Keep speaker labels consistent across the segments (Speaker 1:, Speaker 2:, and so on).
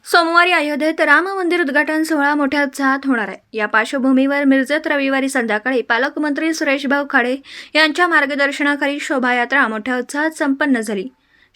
Speaker 1: सोमवारी अयोध्येत राम मंदिर उद्घाटन सोहळा मोठ्या उत्साहात होणार आहे। या पार्श्वभूमीवर मिरजेत रविवारी संध्याकाळी पालकमंत्री सुरेशभाऊ खाडे यांच्या मार्गदर्शनाखाली शोभायात्रा मोठ्या उत्साहात संपन्न झाली।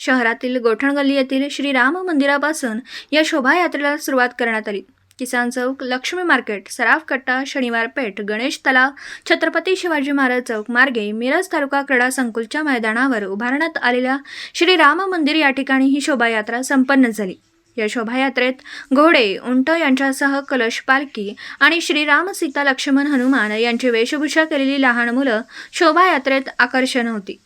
Speaker 1: शहरातील गोठण गल्ली येथील श्री राम मंदिरापासून या शोभायात्रेला सुरुवात करण्यात आली। किसान चौक, लक्ष्मी मार्केट, सराफ कट्टा, शनिवार पेठ, गणेश तलाव, छत्रपती शिवाजी महाराज चौक मार्गे मिरज तालुका क्रीडा संकुलच्या मैदानावर उभारण्यात आलेल्या श्री राम मंदिर या ठिकाणी ही शोभायात्रा संपन्न झाली। या शोभायात्रेत घोडे, उंट यांच्यासह कलश, पालखी आणि श्रीराम, सीता, लक्ष्मण, हनुमान यांची वेशभूषा केलेली लहान मुलं शोभायात्रेत आकर्षण होती।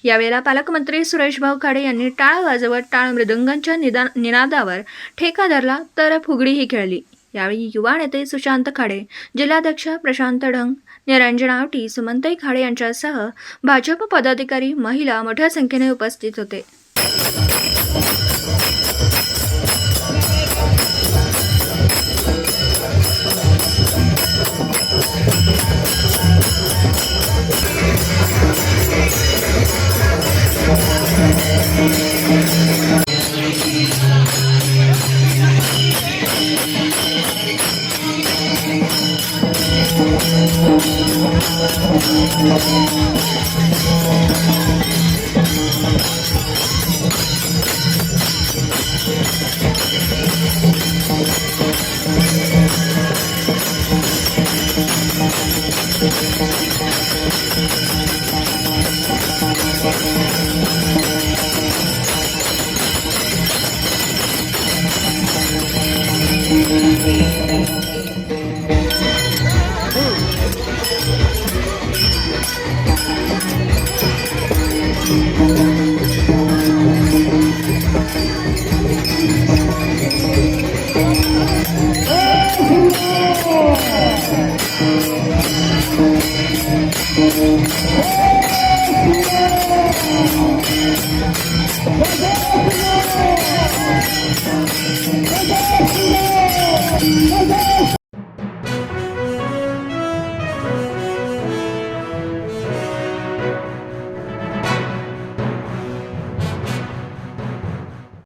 Speaker 1: यावेळेला पालकमंत्री सुरेशभाऊ खाडे यांनी टाळ वाजवत टाळ मृदुंगांच्या निनादावर ठेका धरला तर फुगडीही खेळली। यावेळी युवा नेते सुशांत खाडे, जिल्हाध्यक्ष प्रशांत ढंग, निरंजन आवटी, सुमनताई खाडे यांच्यासह भाजप पदाधिकारी, महिला मोठ्या संख्येने उपस्थित होते।